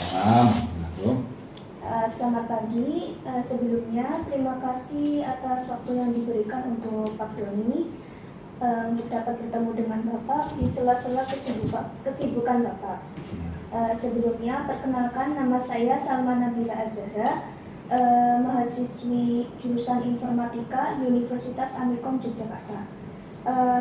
Assalamualaikum. Selamat pagi. Sebelumnya terima kasih atas waktu yang diberikan untuk Pak Doni untuk dapat bertemu dengan Bapak di sela-sela kesibukan Bapak. Sebelumnya perkenalkan, nama saya Salma Nabila Azhara, mahasiswi jurusan Informatika Universitas Amikom Yogyakarta.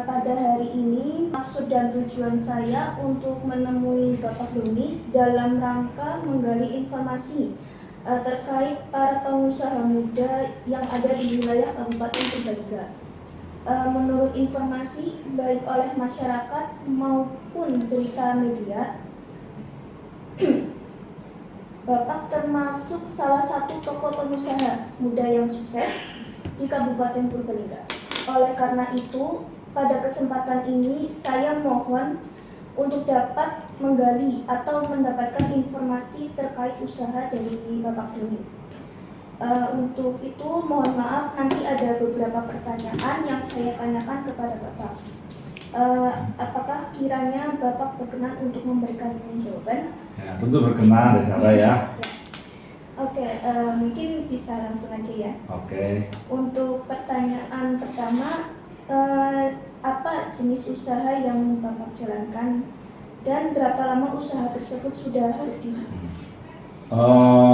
Pada hari ini maksud dan tujuan saya untuk menemui Bapak Doni dalam rangka menggali informasi terkait para pengusaha muda yang ada di wilayah Kabupaten Purbalingga. Menurut informasi baik oleh masyarakat maupun berita media, Bapak termasuk salah satu tokoh pengusaha muda yang sukses di Kabupaten Purbalingga. Oleh karena itu, pada kesempatan ini saya mohon untuk dapat menggali atau mendapatkan informasi terkait usaha dari Bapak Doni. Untuk itu mohon maaf, nanti ada beberapa pertanyaan yang saya tanyakan kepada Bapak. Apakah kiranya Bapak berkenan untuk memberikan jawaban? Ya, tentu berkenan ya Sarah ya. Oke, mungkin bisa langsung aja ya. Oke. Untuk pertanyaan pertama, apa jenis usaha yang Bapak jalankan dan berapa lama usaha tersebut sudah berdiri?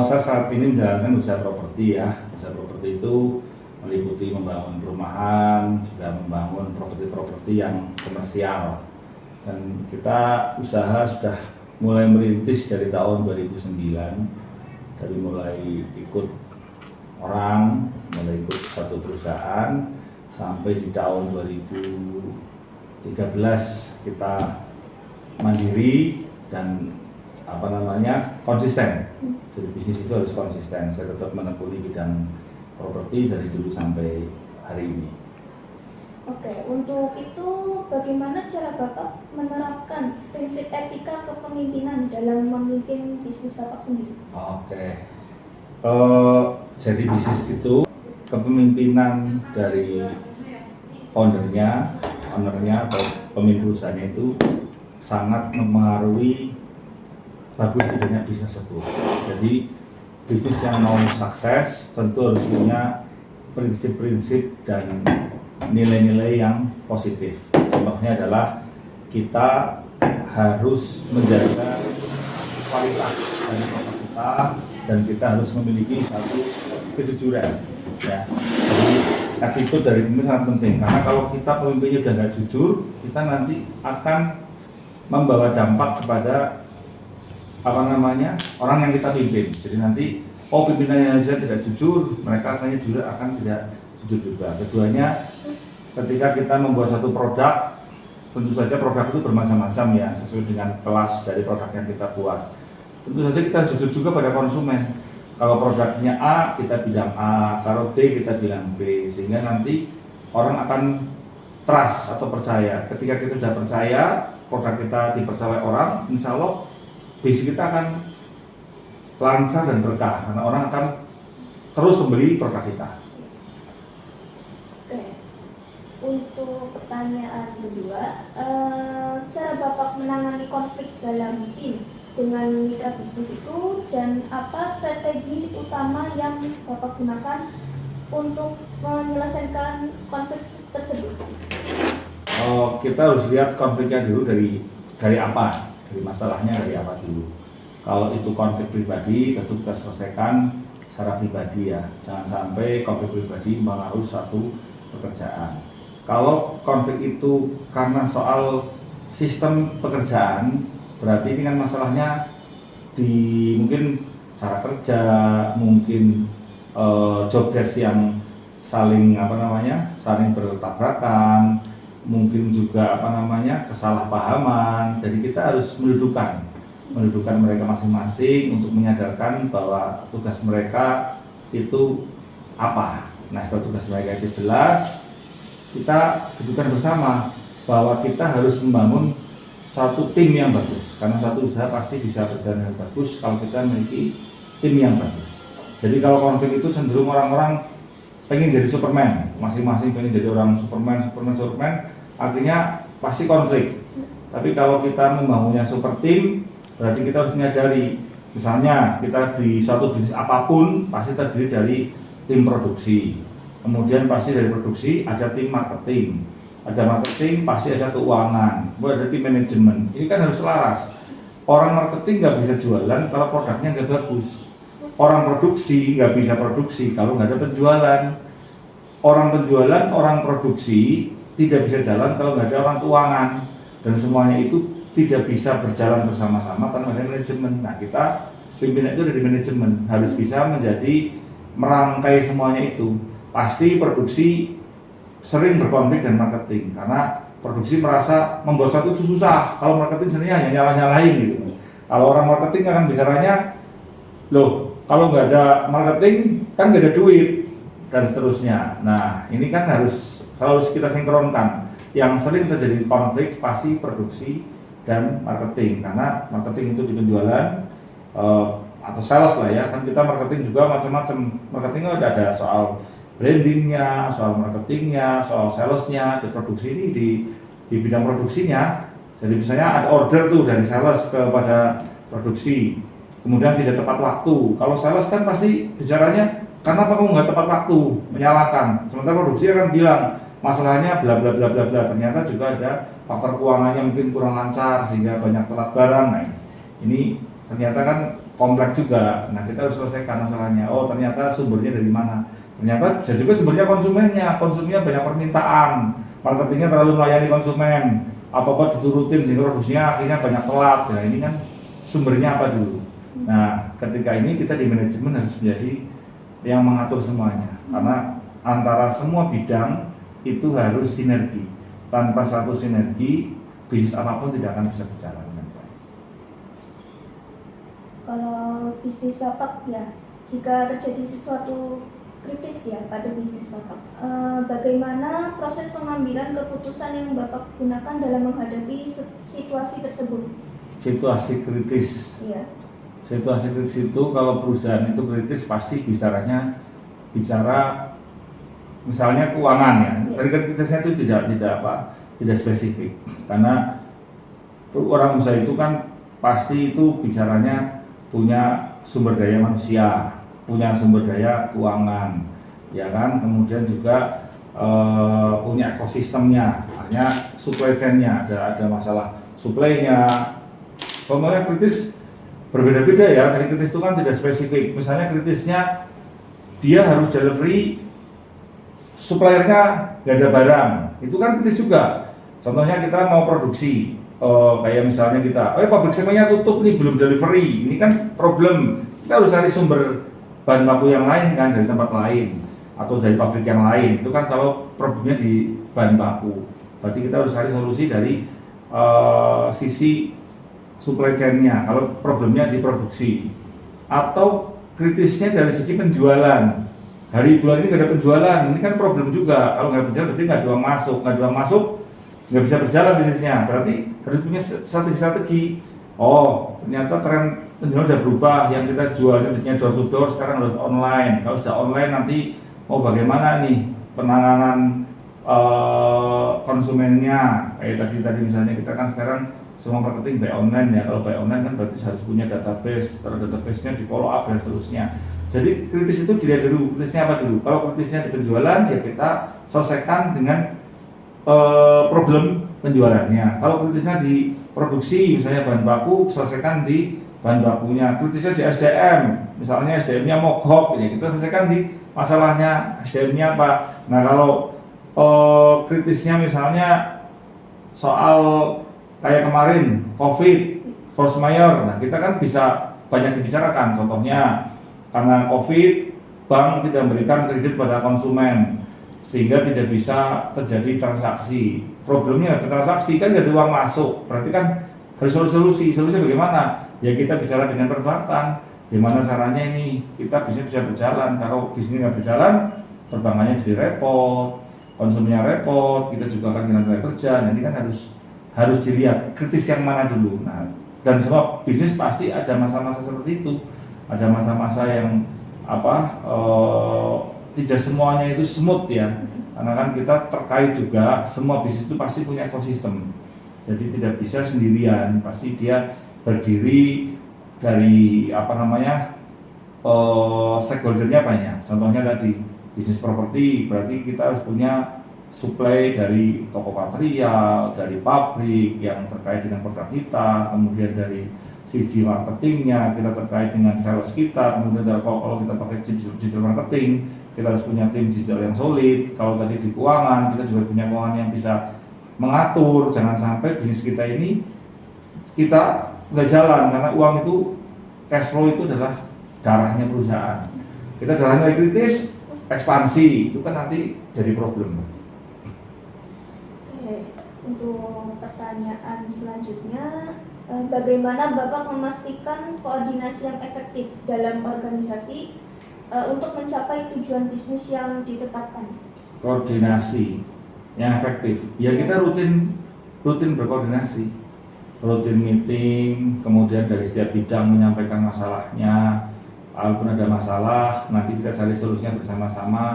Saya saat ini menjalankan usaha properti ya. Usaha properti itu meliputi membangun perumahan, juga membangun properti-properti yang komersial. Dan kita usaha sudah mulai merintis dari tahun 2009. Dari mulai ikut orang, mulai ikut satu perusahaan, sampai di tahun 2013 kita mandiri dan konsisten. Jadi bisnis itu harus konsisten. Saya tetap menekuni bidang properti dari dulu sampai hari ini. Oke, untuk itu bagaimana cara Bapak menerapkan prinsip etika kepemimpinan dalam memimpin bisnis Bapak sendiri? Oke, jadi bisnis itu kepemimpinan dari ownernya atau pemimpin usahanya itu sangat mempengaruhi bagus tidaknya bisnis tersebut. Jadi bisnis yang mau sukses tentu harus punya prinsip-prinsip dan nilai-nilai yang positif. Contohnya adalah kita harus menjaga kualitas dari produk kita dan kita harus memiliki satu kejujuran. Ya. Jadi attitude dari pemimpin sangat penting karena kalau kita pemimpinnya sudah nggak jujur, kita nanti akan membawa dampak kepada orang yang kita pimpin. Jadi nanti pimpinannya saja tidak jujur, mereka akan tidak jujur juga. Keduanya, ketika kita membuat satu produk, tentu saja produk itu bermacam-macam ya, sesuai dengan kelas dari produk yang kita buat. Tentu saja kita jujur juga pada konsumen. Kalau produknya A, kita bilang A, kalau B, kita bilang B, sehingga nanti orang akan trust atau percaya. Ketika kita sudah percaya, produk kita dipercaya orang, insya Allah bisnis kita akan lancar dan berkah, karena orang akan terus membeli produk kita. Oke, untuk pertanyaan kedua, cara Bapak menangani konflik dalam tim dengan mitra bisnis itu dan apa strategi utama yang Bapak gunakan untuk menyelesaikan konflik tersebut? Kita harus lihat konfliknya dulu dari apa, dari masalahnya dari apa dulu. Kalau itu konflik pribadi, tentu kita selesaikan secara pribadi ya. Jangan sampai konflik pribadi mengaruhi suatu pekerjaan. Kalau konflik itu karena soal sistem pekerjaan, berarti ini kan masalahnya di mungkin cara kerja, mungkin job desk yang saling bertabrakan, mungkin juga kesalahpahaman. Jadi kita harus mendudukkan mereka masing-masing untuk menyadarkan bahwa tugas mereka itu apa. Nah, setelah tugas mereka itu jelas, kita dudukan bersama bahwa kita harus membangun satu tim yang bagus, karena satu usaha pasti bisa berjalan dengan bagus kalau kita memiliki tim yang bagus. Jadi kalau konflik itu cenderung orang-orang pengen jadi Superman, masing-masing pengen jadi orang Superman, artinya pasti konflik. Tapi kalau kita membangunnya super tim, berarti kita harus menyadari Misalnya kita di suatu bisnis apapun pasti terdiri dari tim produksi, kemudian pasti dari produksi ada tim marketing, ada marketing pasti ada keuangan, kemudian ada tim manajemen. Ini kan harus selaras. Orang marketing nggak bisa jualan kalau produknya nggak bagus. Orang produksi nggak bisa produksi kalau nggak ada penjualan. Orang penjualan, orang produksi tidak bisa jalan kalau nggak ada orang keuangan. Dan semuanya itu tidak bisa berjalan bersama-sama tanpa ada manajemen. Nah, kita pimpinan itu dari manajemen harus bisa menjadi merangkai semuanya itu. Pasti produksi sering berkonflik dengan marketing karena produksi merasa membuat satu itu susah. Kalau marketing sebenarnya hanya nyala-nyalain gitu. Kalau orang marketing akan bicaranya, loh kalau nggak ada marketing kan nggak ada duit dan seterusnya. Nah, ini kan harus kita sinkronkan. Yang sering terjadi konflik pasti produksi dan marketing, karena marketing itu di penjualan atau sales lah ya, kan kita marketing juga macam-macam. Marketingnya ada soal brandingnya, soal marketingnya, soal salesnya. Di produksi ini di bidang produksinya, jadi misalnya ada order tuh dari sales kepada produksi, kemudian tidak tepat waktu. Kalau sales kan pasti bicaranya kenapa kamu nggak tepat waktu, menyalahkan. Sementara produksi akan bilang masalahnya bla bla bla bla bla, ternyata juga ada faktor keuangannya mungkin kurang lancar sehingga banyak telat barang. Nah, ini ternyata kan kompleks juga. Nah, kita harus selesaikan masalahnya. Oh, ternyata sumbernya dari mana? Ternyata bisa juga sumbernya konsumennya banyak permintaan, marketingnya terlalu melayani konsumen, apa-apa diturutin sehingga produksinya akhirnya banyak telat. Nah, ini kan sumbernya apa dulu? Nah, ketika ini kita di manajemen harus menjadi yang mengatur semuanya, karena antara semua bidang itu harus sinergi. Tanpa satu sinergi, bisnis apapun tidak akan bisa berjalan dengan baik. Kalau bisnis Bapak ya, jika terjadi sesuatu kritis ya pada bisnis Bapak, bagaimana proses pengambilan keputusan yang Bapak gunakan dalam menghadapi situasi tersebut? Situasi kritis. Iya. Situasi kritis itu kalau perusahaan itu kritis pasti bicara misalnya keuangan ya. Tadi kan kritisnya itu tidak spesifik, karena orang usaha itu kan pasti itu bicaranya punya sumber daya manusia, punya sumber daya keuangan, ya kan, kemudian juga punya ekosistemnya, hanya supply chain-nya ada masalah supply-nya. Contohnya kritis berbeda-beda ya. Tadi kritis itu kan tidak spesifik. Misalnya kritisnya dia harus delivery, suppliernya nggak ada barang, itu kan kritis juga. Contohnya kita mau produksi, kayak misalnya kita, pabrik semennya tutup nih, belum delivery, ini kan problem. Kita harus cari sumber bahan baku yang lain kan, dari tempat lain atau dari pabrik yang lain. Itu kan kalau problemnya di bahan baku, berarti kita harus cari solusi dari sisi supply chain-nya. Kalau problemnya di produksi, atau kritisnya dari segi penjualan. Hari bulan ini nggak ada penjualan, ini kan problem juga. Kalau nggak penjualan berarti nggak ada uang masuk, nggak bisa berjalan bisnisnya. Berarti harus punya strategi. Oh, ternyata tren penjualan udah berubah. Yang kita jualnya tadinya door to door, sekarang harus online. Kalau sudah online nanti mau bagaimana nih penanganan konsumennya? Kayak tadi misalnya kita kan sekarang semua marketing by online ya. Kalau by online kan berarti harus punya database, terus database-nya di follow up dan seterusnya. Jadi kritis itu dilihat dulu, kritisnya apa dulu. Kalau kritisnya di penjualan, ya kita selesaikan dengan problem penjualannya. Kalau kritisnya di produksi, misalnya bahan baku, selesaikan di bahan bakunya. Kritisnya di SDM, misalnya SDM-nya mogok, ya kita selesaikan di masalahnya SDM-nya apa. Nah, kalau kritisnya misalnya soal kayak kemarin COVID, force majeure, nah kita kan bisa banyak dibicarakan. Contohnya karena COVID, bank tidak memberikan kredit pada konsumen sehingga tidak bisa terjadi transaksi. Problemnya ada transaksi kan nggak ada uang masuk, berarti kan harus solusi. Solusinya bagaimana? Ya kita bicara dengan perbankan, gimana caranya ini kita bisa berjalan. Kalau bisnisnya nggak berjalan, perbankannya jadi repot, konsumennya repot, kita juga akan kehilangan kerja. Nah, ini kan harus dilihat kritis yang mana dulu. Nah, dan semua bisnis pasti ada masa-masa seperti itu. Ada masa-masa yang tidak semuanya itu smooth ya, karena kan kita terkait juga, semua bisnis itu pasti punya ekosistem, jadi tidak bisa sendirian, pasti dia berdiri dari stakeholdernya banyak. Contohnya tadi bisnis properti, berarti kita harus punya supply dari toko material, dari pabrik yang terkait dengan produk kita, kemudian dari sisi marketingnya kita terkait dengan sales kita, kemudian kalau kita pakai digital marketing kita harus punya tim digital yang solid. Kalau tadi di keuangan, kita juga punya keuangan yang bisa mengatur, jangan sampai bisnis kita ini kita nggak jalan, karena uang itu, cash flow itu adalah darahnya perusahaan. Kita darahnya kritis, ekspansi, itu kan nanti jadi problem. Oke, untuk pertanyaan selanjutnya, bagaimana Bapak memastikan koordinasi yang efektif dalam organisasi untuk mencapai tujuan bisnis yang ditetapkan? Koordinasi yang efektif, ya kita rutin berkoordinasi, rutin meeting, kemudian dari setiap bidang menyampaikan masalahnya. Kalaupun ada masalah, nanti kita cari solusinya bersama-sama.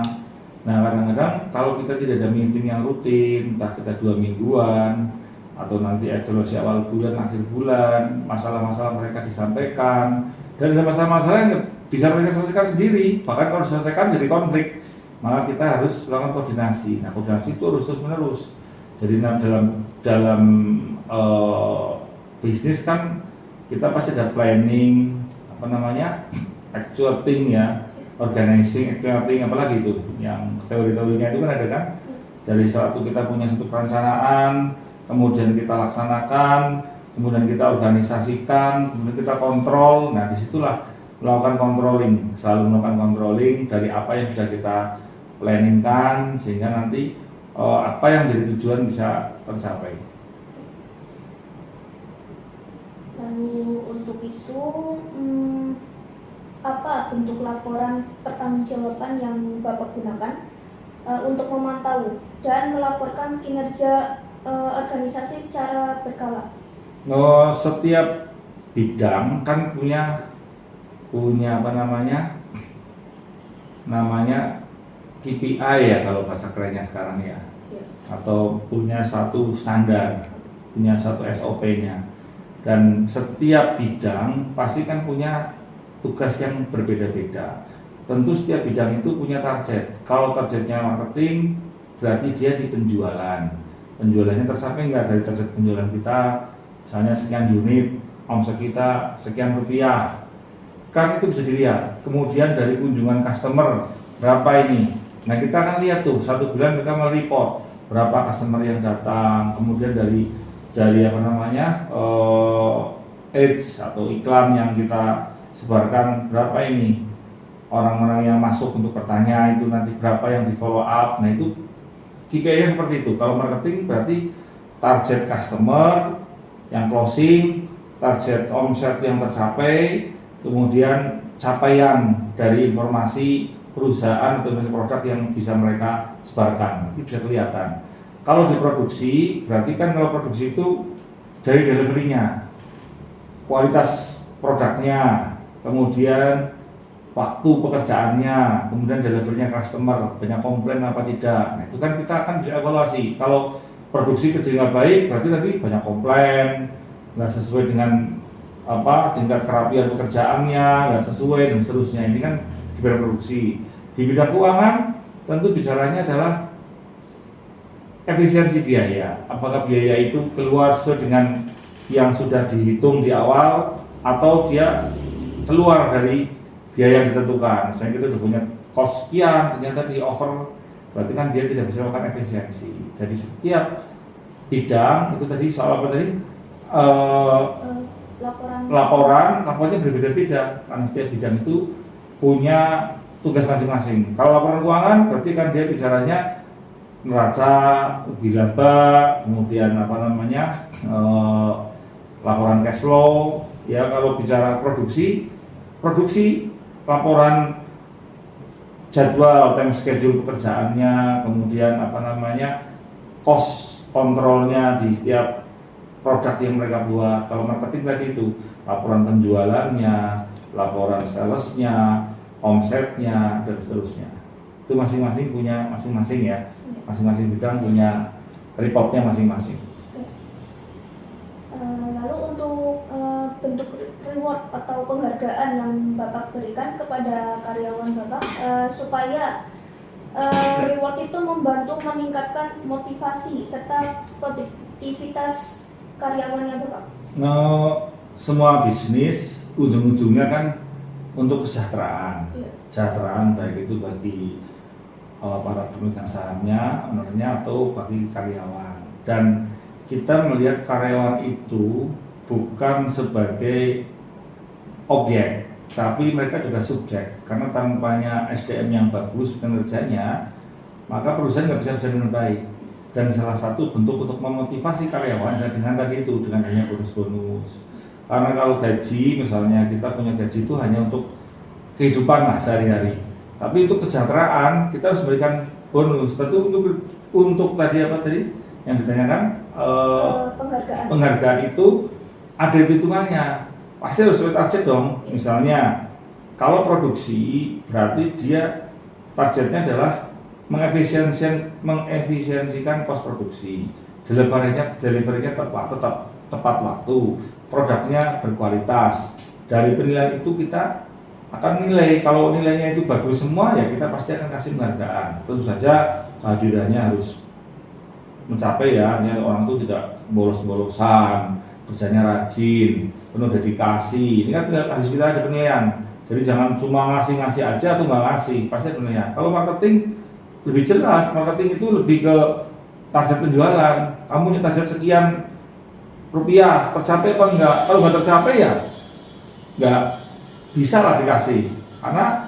Nah, kadang-kadang kalau kita tidak ada meeting yang rutin, entah kita 2 mingguan atau nanti evaluasi awal bulan, akhir bulan, masalah-masalah mereka disampaikan, dan ada masalah-masalah yang bisa mereka selesaikan sendiri, bahkan kalau diselesaikan jadi konflik, maka kita harus melakukan koordinasi. Nah, koordinasi itu harus terus-menerus. Jadi dalam bisnis kan kita pasti ada planning, executing ya, organizing, executing, apalagi itu yang teori-teorinya itu kan ada kan. Dari satu kita punya satu perencanaan, kemudian kita laksanakan, kemudian kita organisasikan, kemudian kita kontrol. Nah, disitulah melakukan controlling, selalu melakukan controlling dari apa yang sudah kita planningkan, sehingga nanti apa yang jadi tujuan bisa tercapai. Lalu untuk itu, apa bentuk laporan pertanggungjawaban yang Bapak gunakan untuk memantau dan melaporkan kinerja organisasi secara berkala? Setiap bidang kan punya KPI ya kalau bahasa kerennya sekarang ya, atau punya satu standar, punya satu SOP-nya, dan setiap bidang pasti kan punya tugas yang berbeda-beda. Tentu setiap bidang itu punya target. Kalau targetnya marketing, berarti dia di penjualan. Penjualannya tercapai nggak dari target penjualan kita, misalnya sekian unit, omset kita sekian rupiah, kan itu bisa dilihat. Kemudian dari kunjungan customer berapa ini. Nah, kita akan lihat tuh satu bulan kita meliput berapa customer yang datang, kemudian dari ads atau iklan yang kita sebarkan berapa ini, orang-orang yang masuk untuk bertanya itu nanti berapa yang di follow up. Nah, itu KPI-nya seperti itu. Kalau marketing berarti target customer yang closing, target omset yang tercapai, kemudian capaian dari informasi perusahaan atau produk yang bisa mereka sebarkan, itu bisa kelihatan. Kalau di produksi, berarti kan kalau produksi itu dari delivery-nya, kualitas produknya, kemudian waktu pekerjaannya, kemudian delivery-nya customer, banyak komplain apa tidak. Nah, itu kan kita akan bisa evaluasi. Kalau produksi kerja nggak baik, berarti nanti banyak komplain, nggak sesuai dengan tingkat kerapian pekerjaannya, nggak sesuai dan seterusnya. Ini kan di bidang produksi. Di bidang keuangan tentu bicaranya adalah efisiensi biaya. Apakah biaya itu keluar sesuai dengan yang sudah dihitung di awal, atau dia keluar dari biaya yang ditentukan. Misalnya kita sudah punya cost sekian, ternyata di over, berarti kan dia tidak bisa melakukan efisiensi. Jadi setiap bidang itu tadi soal apa tadi? Laporannya berbeda-beda karena setiap bidang itu punya tugas masing-masing. Kalau laporan keuangan berarti kan dia bicaranya neraca, laba, kemudian laporan cash flow. Ya, kalau bicara produksi laporan jadwal, time schedule pekerjaannya, kemudian cost kontrolnya di setiap produk yang mereka buat. Kalau marketing tadi itu laporan penjualannya, laporan salesnya, omsetnya, dan seterusnya. Itu masing-masing punya ya, masing-masing bidang punya reportnya masing-masing. Lalu untuk bentuk reward atau penghargaan yang Bapak berikan kepada karyawan Bapak supaya reward itu membantu meningkatkan motivasi serta produktivitas karyawannya Bapak? Semua bisnis ujung-ujungnya kan untuk kesejahteraan, kesejahteraan baik itu bagi para pemegang sahamnya, ownernya atau bagi karyawan. Dan kita melihat karyawan itu bukan sebagai objek, tapi mereka juga subjek. Karena tanpanya SDM yang bagus kinerjanya, maka perusahaan nggak bisa berjalan dengan baik. Dan salah satu bentuk untuk memotivasi karyawan adalah dengan tadi itu, dengan hanya bonus-bonus. Karena kalau gaji, misalnya kita punya gaji itu hanya untuk kehidupan lah sehari-hari. Tapi untuk kesejahteraan kita harus berikan bonus. Tentu untuk tadi apa tadi yang ditanyakan penghargaan itu ada hitungannya. Pasti harus sesuai target dong. Misalnya kalau produksi berarti dia targetnya adalah mengefisiensikan kos produksi, deliverynya tepat waktu, produknya berkualitas. Dari penilaian itu kita akan nilai, kalau nilainya itu bagus semua ya kita pasti akan kasih penghargaan. Tentu saja kehadirannya harus mencapai ya, orang itu tidak bolos-bolosan, kerjanya rajin, penuh dedikasi. Ini kan harus kita ada penilaian. Jadi jangan cuma ngasih aja atau nggak ngasih, pasti ada penilaian. Kalau marketing lebih jelas, marketing itu lebih ke target penjualan. Kamu punya target sekian rupiah, tercapai apa enggak? Kalau nggak tercapai ya nggak bisa lah dikasih, karena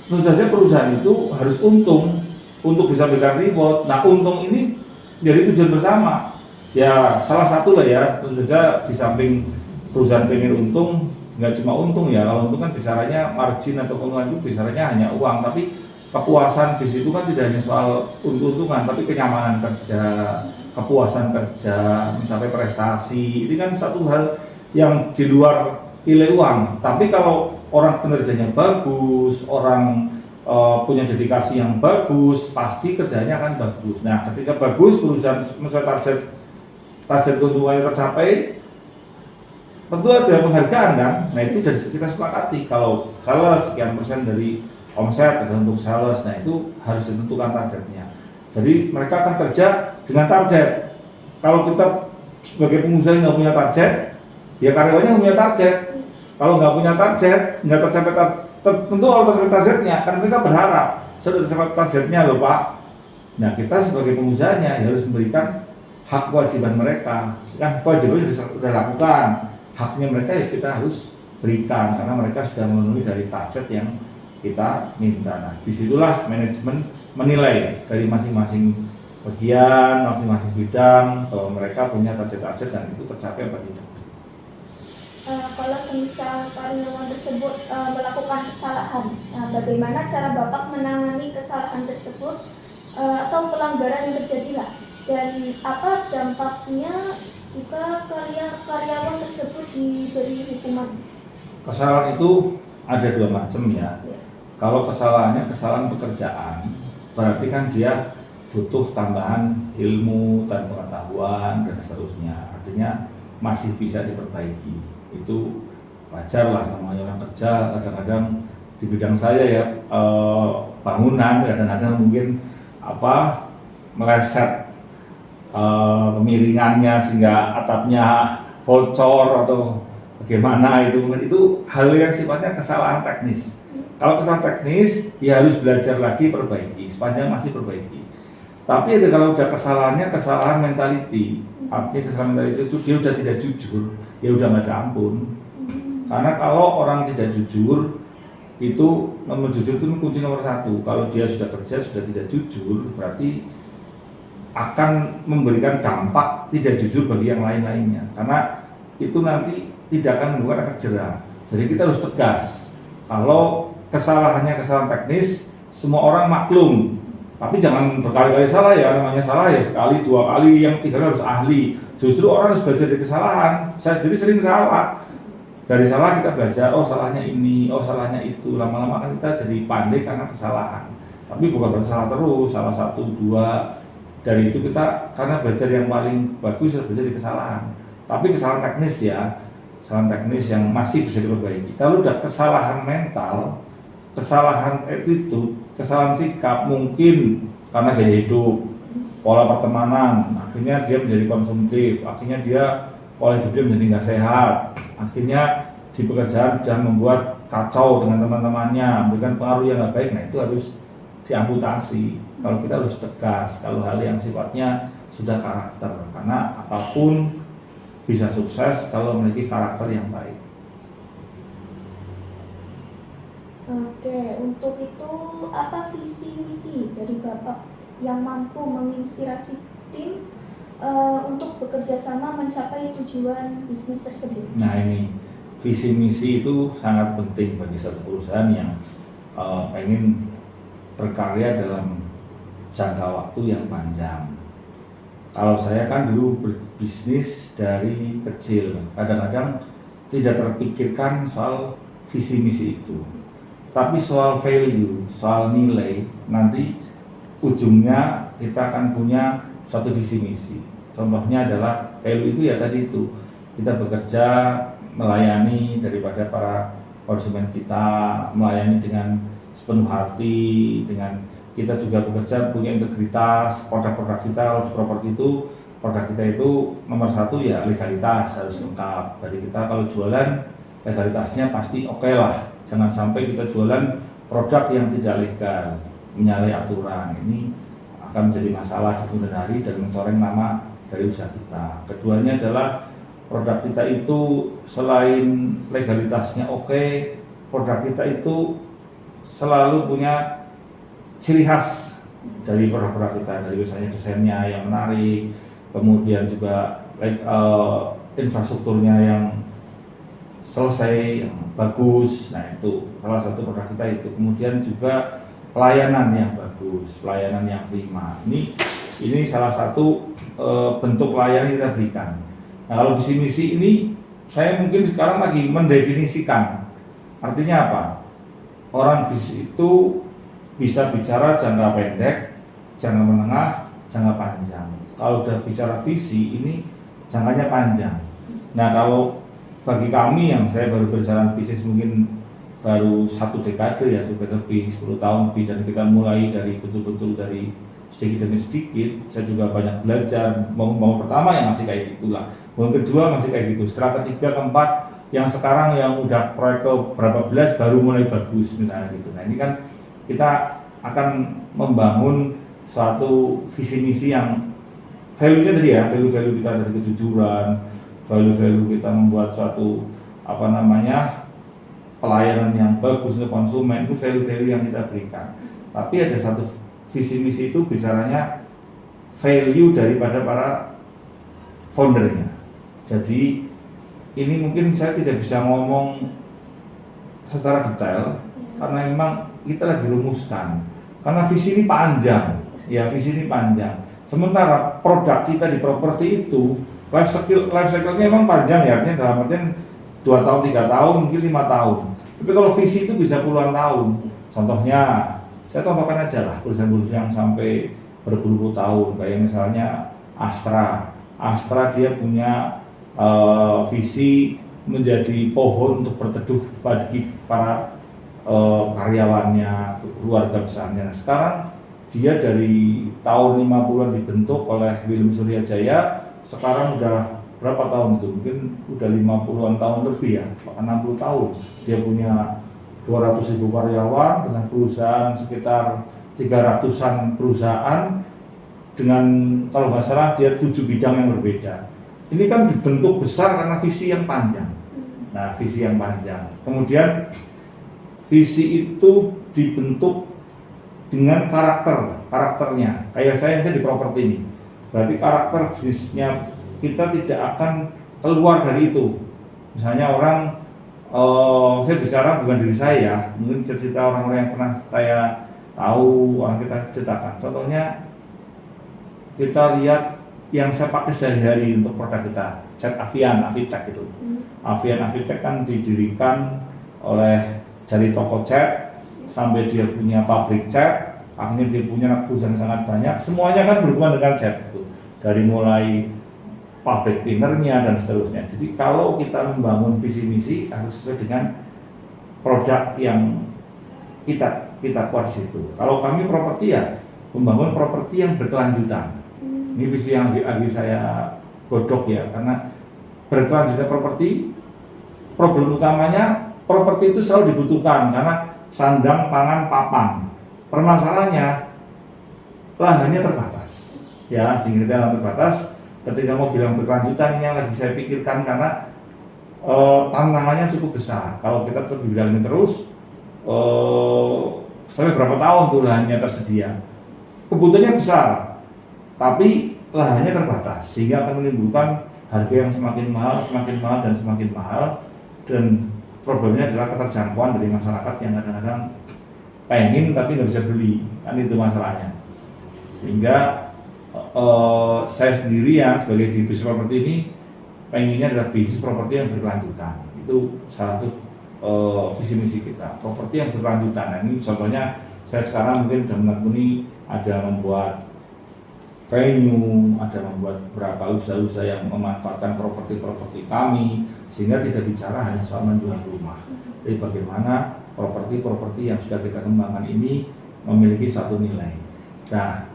tentu saja perusahaan itu harus untung untuk bisa berikan reward. Nah, untung ini dari tujuan bersama ya, salah satu lah ya. Tentu saja di samping perusahaan pengen untung, nggak cuma untung ya, kalau untung kan bicaranya margin atau keuntungan itu bicaranya hanya uang, tapi kepuasan di situ kan tidak hanya soal untung-untungan, tapi kenyamanan kerja, kepuasan kerja, mencapai prestasi. Ini kan satu hal yang di luar nilai uang. Tapi kalau orang kinerjanya bagus, orang punya dedikasi yang bagus, pasti kerjanya akan bagus. Nah, ketika bagus, perusahaan mencapai target keuntungannya tercapai, tentu ada penghargaan kan. Nah, itu dari kita sepakati. Kalau sales sekian persen dari omset adalah untuk sales, nah itu harus ditentukan targetnya. Jadi mereka akan kerja dengan target. Kalau kita sebagai pengusaha nggak punya target, ya karyawannya punya target. Kalau nggak punya target, nggak tercapai tentu kalau tercapai targetnya, kan mereka berharap sudah tercapai targetnya loh Pak. Nah, kita sebagai pengusahanya ya harus memberikan hak kewajiban mereka. Kan kewajibannya sudah lakukan, haknya mereka ya kita harus berikan karena mereka sudah memenuhi dari target yang kita minta. Nah, disitulah manajemen menilai dari masing-masing bagian, masing-masing bidang bahwa mereka punya target-target dan itu tercapai apa tidak. Kalau semisal karyawan tersebut melakukan kesalahan, bagaimana cara Bapak menangani kesalahan tersebut atau pelanggaran yang terjadi lah, dan apa dampaknya jika karyawan tersebut diberi hukuman? Kesalahan itu ada dua macam ya. Kalau kesalahannya kesalahan pekerjaan, berarti kan dia butuh tambahan ilmu dan pengetahuan dan seterusnya. Artinya masih bisa diperbaiki. Itu wajar lah, namanya orang kerja. Kadang-kadang di bidang saya ya bangunan, kadang-kadang mungkin meleset kemiringannya sehingga atapnya bocor atau bagaimana, itu hal yang sifatnya kesalahan teknis. Kalau kesalahan teknis ya harus belajar lagi, perbaiki sepanjang masih perbaiki. Tapi ada kalau udah kesalahannya kesalahan mentality, artinya kesalahan mentality itu dia udah tidak jujur, ya udah nggak ada ampun. Karena kalau orang tidak jujur itu, nomor jujur itu kunci nomor satu. Kalau dia sudah kerja sudah tidak jujur, berarti akan memberikan dampak tidak jujur bagi yang lain-lainnya. Karena itu nanti tidak akan membuat efek jerah. Jadi kita harus tegas. Kalau kesalahannya kesalahan teknis, semua orang maklum. Tapi jangan berkali-kali salah ya, namanya salah ya sekali, dua kali, yang tiga kali harus ahli. Justru orang harus belajar dari kesalahan. Saya sendiri sering salah. Dari salah kita belajar, oh salahnya ini, oh salahnya itu. Lama-lama kan kita jadi pandai karena kesalahan. Tapi bukan berarti salah terus, salah satu, dua. Dari itu kita karena belajar yang paling bagus adalah belajar dari kesalahan. Tapi kesalahan teknis ya, kesalahan teknis yang masih bisa diperbaiki. Kalau udah kesalahan mental, kesalahan attitude, kesalahan sikap, mungkin karena gaya hidup, pola pertemanan, akhirnya dia menjadi konsumtif, akhirnya dia pola hidupnya menjadi nggak sehat, akhirnya di pekerjaan sudah membuat kacau dengan teman-temannya, memberikan pengaruh yang nggak baik. Nah, itu harus diamputasi. Kalau kita harus tegas, kalau hal yang sifatnya sudah karakter, karena apapun bisa sukses kalau memiliki karakter yang baik. Oke, untuk itu apa visi misi dari Bapak yang mampu menginspirasi tim untuk bekerja sama mencapai tujuan bisnis tersebut? Nah, ini visi misi itu sangat penting bagi satu perusahaan yang ingin berkarya dalam jangka waktu yang panjang. Kalau saya kan dulu berbisnis dari kecil, kadang-kadang tidak terpikirkan soal visi misi itu, tapi soal value, soal nilai. Nanti ujungnya kita akan punya suatu visi misi. Contohnya adalah value itu ya tadi itu, kita bekerja melayani daripada para konsumen kita, melayani dengan sepenuh hati, dengan kita juga bekerja punya integritas. Produk-produk kita di properti itu, produk kita itu nomor satu ya legalitas harus lengkap. Jadi kita kalau jualan legalitasnya pasti oke lah, jangan sampai kita jualan produk yang tidak legal, menyalahi aturan. Ini akan menjadi masalah di kemudian hari dan mencoreng nama dari usaha kita. Keduanya adalah produk kita itu selain legalitasnya oke, produk kita itu selalu punya ciri khas dari produk-produk kita, dari misalnya desainnya yang menarik, kemudian juga infrastrukturnya yang selesai, yang bagus. Nah, itu salah satu produk kita itu. Kemudian juga pelayanan yang bagus, pelayanan yang prima. Ini salah satu bentuk pelayanan yang kita berikan. Nah, kalau visi misi ini saya mungkin sekarang lagi mendefinisikan. Artinya apa? Orang bisnis itu bisa bicara jangka pendek, jangka menengah, jangka panjang. Kalau udah bicara visi, ini jangkanya panjang. Nah, kalau bagi kami yang saya baru berjalan bisnis mungkin baru 1 dekade ya, juga lebih 10 tahun lebih, dan kita mulai dari betul-betul dari sedikit demi sedikit. Saya juga banyak belajar. Mau pertama yang masih kayak gitulah, mau kedua masih kayak gitu, setelah ketiga, keempat, yang sekarang yang udah proyek ke berapa belas baru mulai bagus misalnya gitu. Nah, ini kan kita akan membangun suatu visi misi yang value-nya tadi ya, value-value kita dari kejujuran, value-value kita membuat suatu pelayanan yang bagus untuk konsumen, itu value-value yang kita berikan. Tapi ada satu visi misi itu bicaranya value daripada para foundernya. Jadi ini mungkin saya tidak bisa ngomong secara detail karena memang kita lagi rumuskan, karena visi ini panjang ya, visi ini panjang. Sementara produk kita di properti itu life cycle-nya memang panjang ya, artinya dalam artian 2 tahun, 3 tahun, mungkin 5 tahun. Tapi kalau visi itu bisa puluhan tahun. Contohnya, saya contohkan aja lah perusahaan-perusahaan yang sampai berpuluh-puluh tahun, kayak misalnya Astra dia punya visi menjadi pohon untuk berteduh bagi para karyawannya, keluarga besarnya. Nah, sekarang dia dari tahun 50-an dibentuk oleh William Suryajaya, sekarang udah berapa tahun itu? Mungkin udah 50-an tahun lebih ya, bahkan 60 tahun. Dia punya 200.000 karyawan dengan perusahaan sekitar 300-an perusahaan dengan, kalau nggak salah, dia 7 bidang yang berbeda. Ini kan dibentuk besar karena visi yang panjang. Nah, visi yang panjang. Kemudian visi itu dibentuk dengan karakternya. Kayak saya di properti ini. Berarti karakter bisnisnya kita tidak akan keluar dari itu. Misalnya orang, saya bicara bukan diri saya, mungkin cerita orang-orang yang pernah saya tahu, orang kita ceritakan. Contohnya kita lihat yang saya pakai sehari-hari untuk produk kita, cat Avian, Avitech itu. Avian Avitech kan didirikan oleh dari toko cat sampai dia punya pabrik cat, akhirnya dia punya perusahaan sangat banyak. Semuanya kan berhubungan dengan cat itu. Dari mulai pabrik tinernya dan seterusnya. Jadi kalau kita membangun visi misi harus sesuai dengan produk yang kita kuat di situ. Kalau kami properti ya membangun properti yang berkelanjutan. Ini visi yang lagi saya godok ya, karena berkelanjutan properti, problem utamanya properti itu selalu dibutuhkan karena sandang, pangan, papan. Permasalahannya lahannya terbatas, ya sehingga lahan terbatas. Ketika mau bilang berkelanjutan, ini yang lagi saya pikirkan karena tantangannya cukup besar. Kalau kita terus di bidang ini terus, sampai berapa tahun tuh lahannya tersedia? Kebutuhannya besar, tapi lahannya terbatas, sehingga akan menimbulkan harga yang semakin mahal, dan semakin mahal. Dan problemnya adalah keterjangkauan dari masyarakat yang kadang-kadang pengen tapi nggak bisa beli, kan itu masalahnya. Sehingga saya sendiri ya sebagai di bisnis properti ini pengennya adalah bisnis properti yang berkelanjutan. Itu salah satu visi misi kita, properti yang berkelanjutan. Nah, ini contohnya saya sekarang mungkin sudah menekuni ada membuat venue, ada membuat beberapa usaha-usaha yang memanfaatkan properti-properti kami, sehingga tidak bicara hanya soal menjual rumah, tapi bagaimana properti-properti yang sudah kita kembangkan ini memiliki satu nilai. Nah,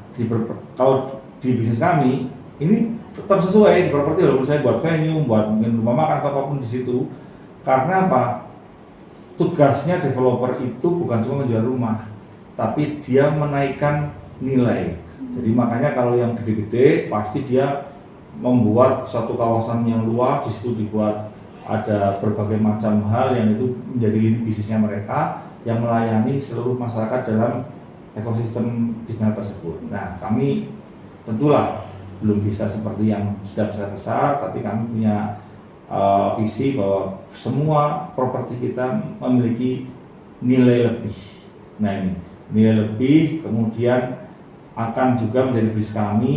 kalau di bisnis kami ini tetap sesuai di properti, walaupun saya buat venue, buat mungkin rumah makan atau apapun di situ. Karena apa? Tugasnya developer itu bukan cuma menjual rumah, tapi dia menaikkan nilai. Jadi makanya kalau yang gede-gede pasti dia membuat satu kawasan yang luas, di situ dibuat ada berbagai macam hal yang itu menjadi lini bisnisnya mereka yang melayani seluruh masyarakat dalam ekosistem bisnis tersebut. Nah, kami tentulah belum bisa seperti yang sudah besar-besar, tapi kami punya visi bahwa semua properti kita memiliki nilai lebih. Nah, ini nilai lebih, kemudian akan juga menjadi bisnis kami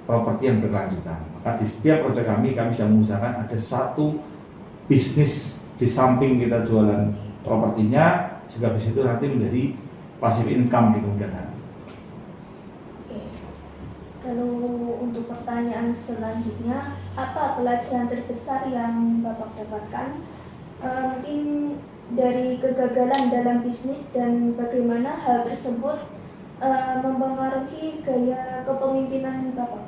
properti yang berkelanjutan. Maka di setiap proyek kami sudah mengusahakan ada satu bisnis di samping kita jualan propertinya, juga bis itu nanti menjadi passive income di kemudian hari. Oke. Kalau untuk pertanyaan selanjutnya, apa pelajaran terbesar yang Bapak dapatkan? Mungkin dari kegagalan dalam bisnis dan bagaimana hal tersebut mempengaruhi gaya kepemimpinan Bapak?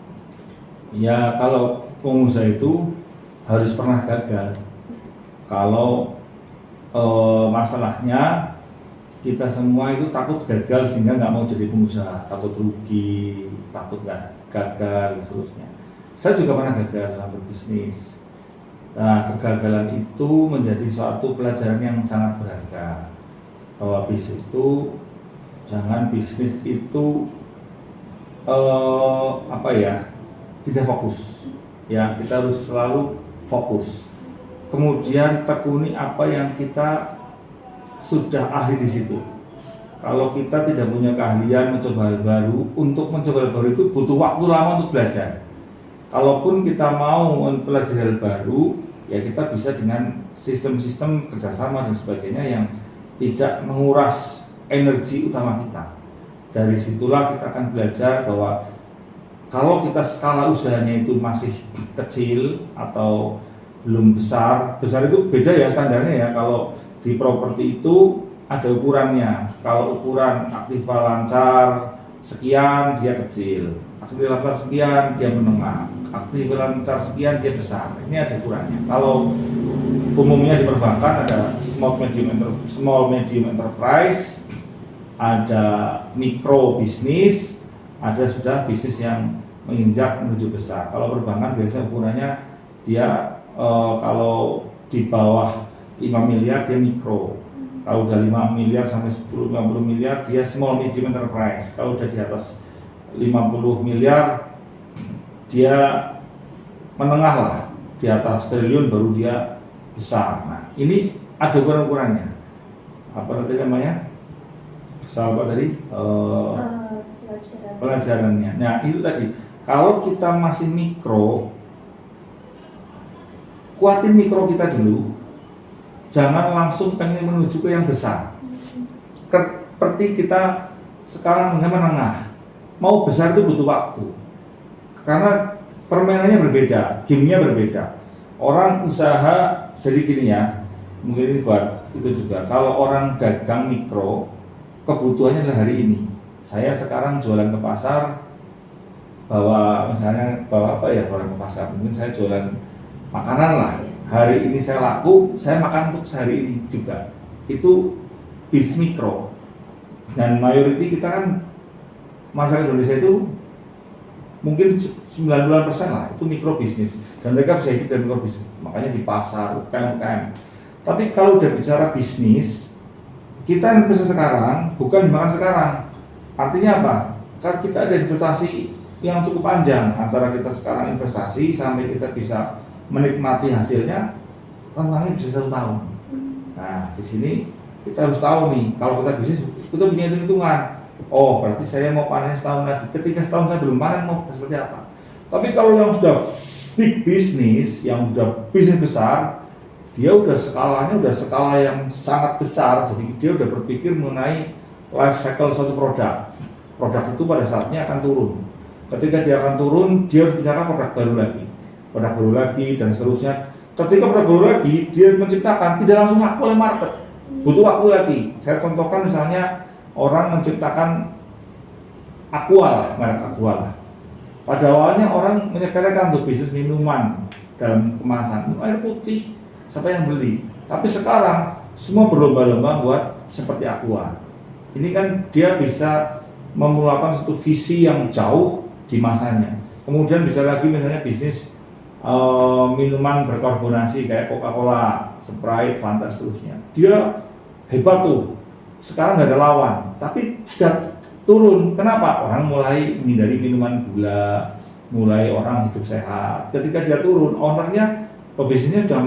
Ya, kalau pengusaha itu harus pernah gagal. Kalau masalahnya kita semua itu takut gagal sehingga nggak mau jadi pengusaha, takut rugi, takut gagal dan seterusnya. Saya juga pernah gagal dalam berbisnis. Nah, kegagalan itu menjadi suatu pelajaran yang sangat berharga, bahwa bisnis itu jangan bisnis itu tidak fokus. Ya, kita harus selalu fokus. Kemudian tekuni apa yang kita sudah ahli di situ. Kalau kita tidak punya keahlian mencoba hal baru, untuk mencoba hal baru itu butuh waktu lama untuk belajar. Kalaupun kita mau mempelajari hal baru, ya kita bisa dengan sistem-sistem kerjasama dan sebagainya yang tidak menguras energi utama kita. Dari situlah kita akan belajar bahwa kalau kita skala usahanya itu masih kecil atau belum besar itu beda ya standarnya ya. Kalau di properti itu ada ukurannya. Kalau ukuran aktiva lancar sekian dia kecil, aktiva lancar sekian dia menengah, aktiva lancar sekian dia besar. Ini ada ukurannya. Kalau umumnya di perbankan ada small medium enterprise, ada mikro bisnis, ada sudah bisnis yang menginjak menuju besar. Kalau perbankan biasanya ukurannya dia kalau di bawah 5 miliar dia mikro. Kalau udah 5 miliar sampai 10-50 miliar dia small medium enterprise. Kalau udah di atas 50 miliar dia menengah lah, di atas triliun baru dia besar. Nah, ini ada ukuran-ukurannya. Apa tadi namanya? Apa tadi? Pelajarannya. Nah, itu tadi. Kalau kita masih mikro, kuatin mikro kita dulu. Jangan langsung pengen menuju ke yang besar. Seperti kita sekarang menengah. Mau besar itu butuh waktu. Karena permainannya berbeda, gamenya berbeda. Orang usaha jadi gini ya, mungkin ini buat itu juga. Kalau orang dagang mikro, kebutuhannya adalah hari ini. Saya sekarang jualan ke pasar, bawa apa ya, orang ke pasar. Mungkin saya jualan makanan lah. Hari ini saya laku, saya makan untuk sehari ini juga. Itu bisnis mikro. Dan mayoriti kita kan masyarakat Indonesia itu mungkin 90% lah itu mikro bisnis, dan mereka bisa hidup dari mikro bisnis, makanya di pasar, UKM. Tapi kalau udah bicara bisnis, kita investasi sekarang bukan dimakan sekarang. Artinya apa? Karena kita ada investasi yang cukup panjang antara kita sekarang investasi sampai kita bisa menikmati hasilnya, rentangnya bisa 1 tahun. Nah, di sini kita harus tahu nih, kalau kita bisnis kita punya hitungan. Oh, berarti saya mau panen setahun lagi. Ketika setahun saya belum panen, mau seperti apa? Tapi kalau yang sudah big bisnis, yang sudah bisnis besar, dia udah skalanya udah skala yang sangat besar. Jadi dia udah berpikir mengenai life cycle suatu produk. Produk itu pada saatnya akan turun. Ketika dia akan turun, dia harus menciptakan produk baru lagi, dan seterusnya. Ketika produk baru lagi, dia menciptakan, tidak langsung laku oleh market, butuh waktu lagi. Saya contohkan misalnya orang menciptakan Aqua lah, merek Aqua lah. Pada awalnya orang menyepelekan untuk bisnis minuman dalam kemasan, air putih, siapa yang beli? Tapi sekarang semua berlomba-lomba buat seperti Aqua. Ini kan dia bisa memulakan satu visi yang jauh di masanya. Kemudian bisa lagi misalnya bisnis minuman berkarbonasi kayak Coca-Cola, Sprite, Fanta, seterusnya. Dia hebat tuh. Sekarang nggak ada lawan, tapi sudah turun. Kenapa? Orang mulai menghindari minuman gula, mulai orang hidup sehat. Ketika dia turun, ownernya, pebisnisnya sudah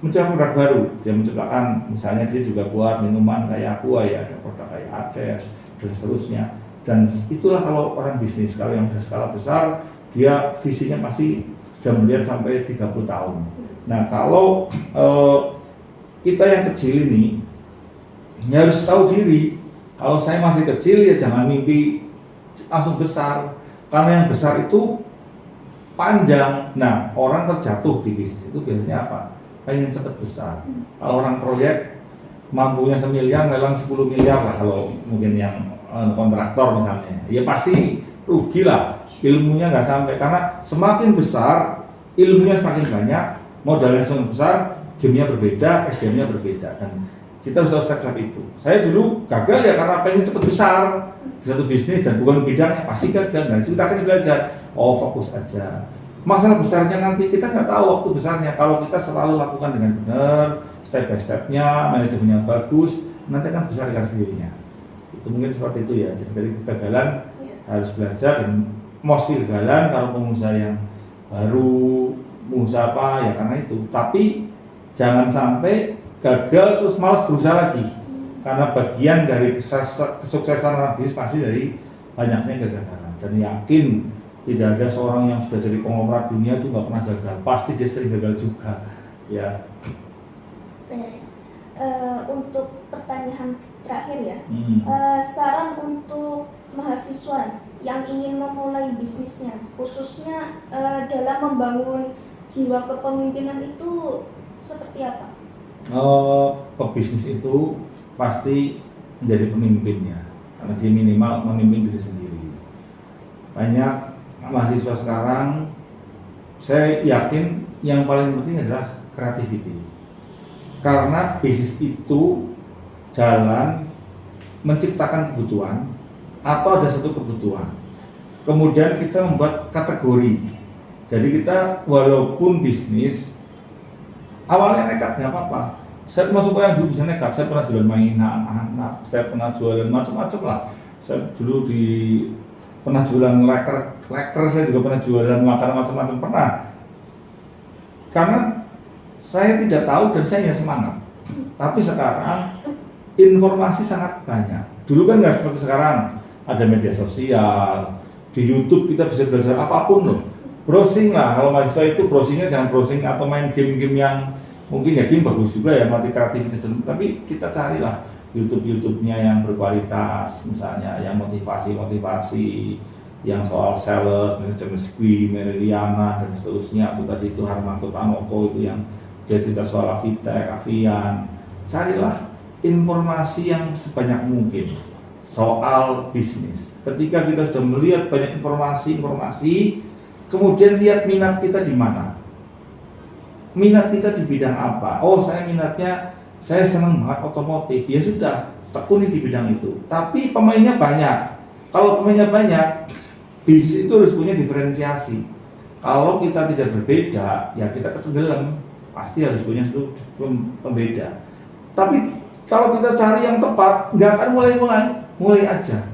menciptakan produk baru. Dia menciptakan, misalnya dia juga buat minuman kayak Aqua ya, ada produk kayak Ades dan seterusnya. Dan itulah kalau orang bisnis, kalau yang sudah skala besar, dia visinya pasti sudah melihat sampai 30 tahun. Nah, kalau kita yang kecil ini ya harus tahu diri. Kalau saya masih kecil ya jangan mimpi langsung besar, karena yang besar itu panjang. Nah, orang terjatuh di bisnis itu biasanya apa? Pengen cepat besar. Kalau orang proyek mampunya 1 miliar, lelang 10 miliar lah kalau mungkin yang kontraktor misalnya, ya pasti rugi lah, ilmunya nggak sampai. Karena semakin besar ilmunya semakin banyak, modalnya semakin besar, gamenya berbeda, SDM-nya berbeda, dan kita harus tahu step-step itu. Saya dulu gagal ya karena pengen cepat besar di satu bisnis dan bukan bidangnya, pasti gagal. Nah, kita akan belajar, fokus aja. Masalah besarnya nanti kita nggak tahu waktu besarnya. Kalau kita selalu lakukan dengan benar, step by stepnya, manajemennya bagus, nanti akan besar dengan sendirinya. Itu mungkin seperti itu ya. Jadi dari kegagalan harus belajar, dan mostly kegagalan kalau pengusaha yang baru, pengusaha apa ya karena itu. Tapi jangan sampai gagal terus malas berusaha lagi, karena bagian dari kesuksesan orang bisnis pasti dari banyaknya kegagalan. Dan yakin tidak ada seorang yang sudah jadi konglomerat dunia itu nggak pernah gagal, pasti dia sering gagal juga ya. Untuk pertanyaan terakhir ya, saran untuk mahasiswa yang ingin memulai bisnisnya, khususnya dalam membangun jiwa kepemimpinan itu seperti apa? Pebisnis itu pasti menjadi pemimpinnya, karena dia minimal memimpin diri sendiri. Banyak mahasiswa sekarang, saya yakin yang paling penting adalah creativity, karena bisnis itu jalan menciptakan kebutuhan atau ada satu kebutuhan, kemudian kita membuat kategori. Jadi kita walaupun bisnis awalnya nekat nggak apa-apa. Saya termasuk orang dulu bisa nekat. Saya pernah jualan mainan anak, saya pernah jualan macam-macam lah. Saya dulu pernah jualan leker, saya juga pernah jualan makanan macam-macam, pernah. Karena saya tidak tahu dan saya hanya semangat. Tapi sekarang informasi sangat banyak. Dulu kan nggak seperti sekarang, ada media sosial, di YouTube kita bisa belajar apapun loh. Browsing lah, kalau mahasiswa itu browsingnya jangan browsing atau main game-game yang mungkin ya game bagus juga ya, melatih kreativitas, tapi kita carilah YouTube-nya yang berkualitas, misalnya yang motivasi, yang soal sales, misalnya James Gue, Meridiana dan seterusnya, atau tadi itu Harmanto Tanoko itu yang dia cerita soal Avitek, Avian. Carilah informasi yang sebanyak mungkin soal bisnis. Ketika kita sudah melihat banyak informasi, kemudian lihat minat kita di mana. Minat kita di bidang apa? Oh, saya minatnya, saya senang banget otomotif. Ya sudah, tekuni di bidang itu. Tapi pemainnya banyak. Kalau pemainnya banyak, bisnis itu harus punya diferensiasi. Kalau kita tidak berbeda, ya kita ketenggelam. Pasti harus punya satu pembeda. Tapi kalau kita cari yang tepat, nggak akan mulai aja.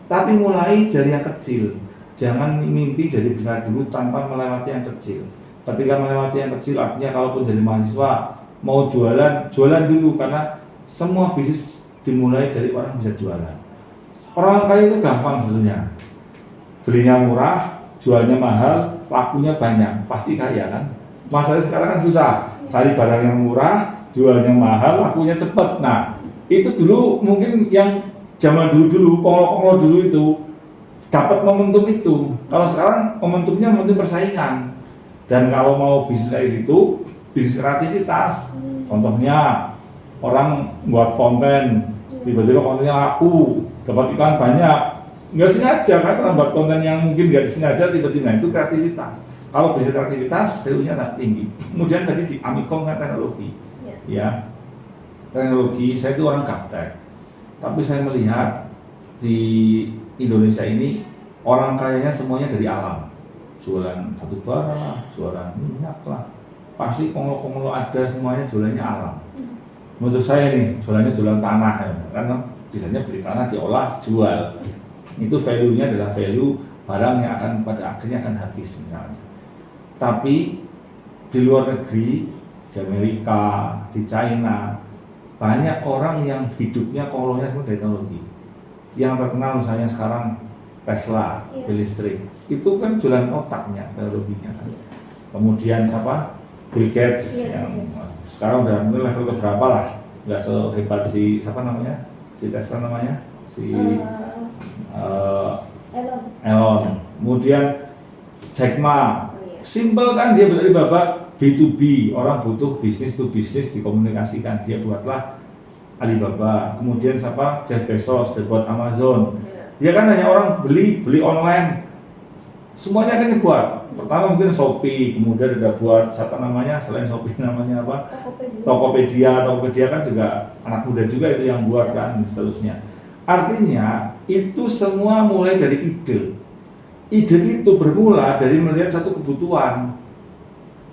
Tapi mulai dari yang kecil. Jangan mimpi jadi besar dulu tanpa melewati yang kecil. Ketika melewati yang kecil, artinya kalaupun jadi mahasiswa mau jualan dulu, karena semua bisnis dimulai dari orang bisa jualan. Orang kaya itu gampang sebetulnya, belinya murah, jualnya mahal, lakunya banyak, pasti kaya kan. Masalahnya sekarang kan susah, cari barang yang murah, jualnya mahal, lakunya cepat. Nah, itu dulu mungkin yang zaman dulu konglo dulu itu dapat momentum itu. Kalau sekarang momentumnya momentum persaingan. Dan kalau mau bisnis kayak gitu, bisnis kreativitas. Contohnya orang buat konten, tiba-tiba kontennya laku, dapat iklan banyak. Nggak sengaja kan orang buat konten yang mungkin nggak disengaja, tiba-tiba itu kreativitas. Kalau bisnis kreativitas, value-nya tak tinggi. Kemudian tadi di Amikom kan teknologi. Ya, teknologi, saya itu orang gaptek. Tapi saya melihat di Indonesia ini orang kayanya semuanya dari alam. Jualan batu bara lah, jualan minyak lah, pasti konglo ada, semuanya jualannya alam. Menurut saya nih, jualan tanah ya, karena biasanya beli tanah diolah, jual. Itu value-nya adalah value barang yang akan pada akhirnya akan habis misalnya. Tapi di luar negeri, di Amerika, di China, banyak orang yang hidupnya konglonya semua teknologi. Yang terkenal misalnya sekarang Tesla, listrik, itu kan jualan otaknya, teknologinya kan. Kemudian siapa? Bill Gates yang sekarang udah mungkin level keberapa lah, nggak sehebat si siapa namanya, si Tesla namanya, si Elon. Kemudian Jack Ma, simple kan, dia Alibaba B2B, orang butuh bisnis to bisnis dikomunikasikan, dia buatlah Alibaba. Kemudian siapa? Jeff Bezos, dia buat Amazon. Dia kan hanya orang beli online, semuanya kan dibuat. Pertama mungkin Shopee, kemudian ada buat siapa namanya, selain Shopee namanya apa? Tokopedia kan juga anak muda juga itu yang buat kan, dan seterusnya. Artinya itu semua mulai dari ide. Ide itu bermula dari melihat satu kebutuhan.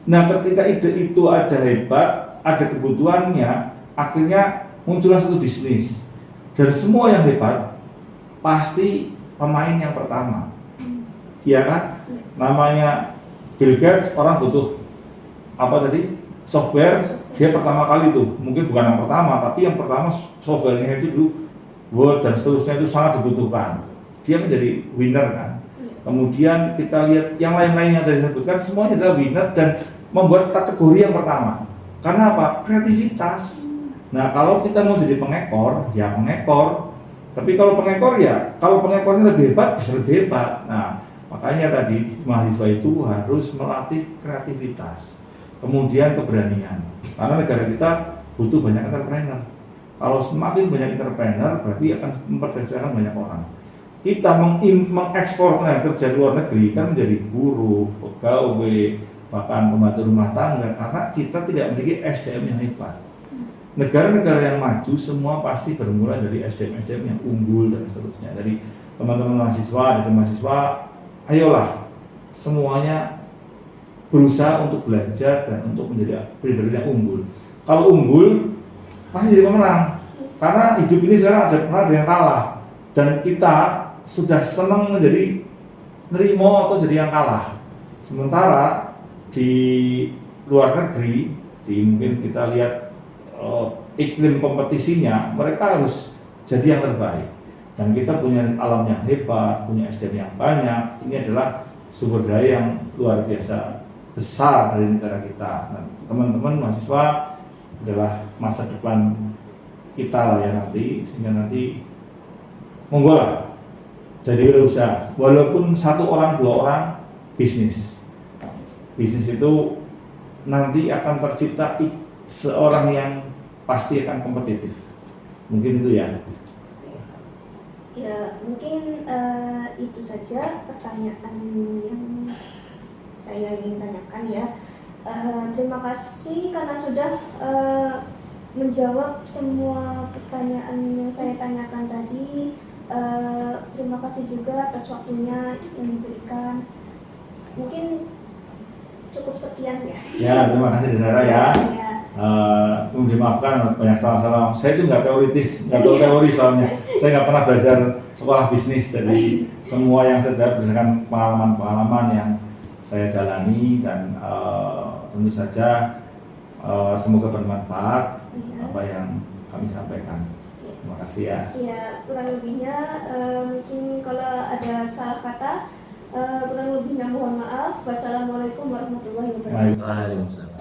Nah, ketika ide itu ada hebat, ada kebutuhannya, akhirnya muncullah satu bisnis. Dan semua yang hebat pasti pemain yang pertama, iya kan? Namanya Bill Gates, orang butuh apa tadi? Software. Dia pertama kali itu, mungkin bukan yang pertama, tapi yang pertama softwarenya itu dulu Word dan seterusnya itu sangat dibutuhkan. Dia menjadi winner kan. Kemudian kita lihat yang lain-lain yang tadi disebutkan, semuanya adalah winner dan membuat kategori yang pertama. Karena apa? Kreativitas. Nah, kalau kita mau jadi pengekor, ya pengekor. Tapi kalau pengekornya lebih hebat, bisa lebih hebat. Nah, makanya tadi mahasiswa itu harus melatih kreativitas, kemudian keberanian. Karena negara kita butuh banyak entrepreneur. Kalau semakin banyak entrepreneur, berarti akan mempekerjakan banyak orang. Kita mengekspor kerja luar negeri kan menjadi buruh, pegawai, bahkan pembantu rumah tangga, karena kita tidak memiliki SDM yang hebat. Negara-negara yang maju semua pasti bermula dari SDM-SDM yang unggul dan seterusnya. Jadi teman-teman mahasiswa, ayolah semuanya berusaha untuk belajar dan untuk menjadi pribadi yang unggul. Kalau unggul pasti jadi pemenang. Karena hidup ini sekarang ada pernah ada yang kalah, dan kita sudah senang menjadi nerimo atau jadi yang kalah. Sementara di luar negeri, mungkin kita lihat iklim kompetisinya, mereka harus jadi yang terbaik. Dan kita punya alam yang hebat, punya SDM yang banyak. Ini adalah sumber daya yang luar biasa besar dari negara kita. Nah, teman-teman mahasiswa adalah masa depan kita lah ya nanti, sehingga nanti monggo lah jadi wirausaha. Walaupun satu orang, dua orang, bisnis itu nanti akan tercipta seorang yang pasti akan kompetitif. Mungkin itu ya. Ya, mungkin itu saja pertanyaan yang saya ingin tanyakan ya. Terima kasih karena sudah menjawab semua pertanyaan yang saya tanyakan tadi. Terima kasih juga atas waktunya yang diberikan. Mungkin cukup sekian ya. Ya, terima kasih Desara ya. Ya. Dimaafkan banyak salah-salah. Saya itu nggak teoritis, nggak tahu teori soalnya. Saya nggak pernah belajar sekolah bisnis, jadi semua yang saya jawab berdasarkan pengalaman-pengalaman yang saya jalani dan tentu saja semoga bermanfaat apa yang kami sampaikan. Terima kasih ya. Ya, kurang lebihnya mungkin kalau ada salah kata, kurang lebihnya mohon maaf. Wassalamualaikum warahmatullahi wabarakatuh. Waalaikumsalam.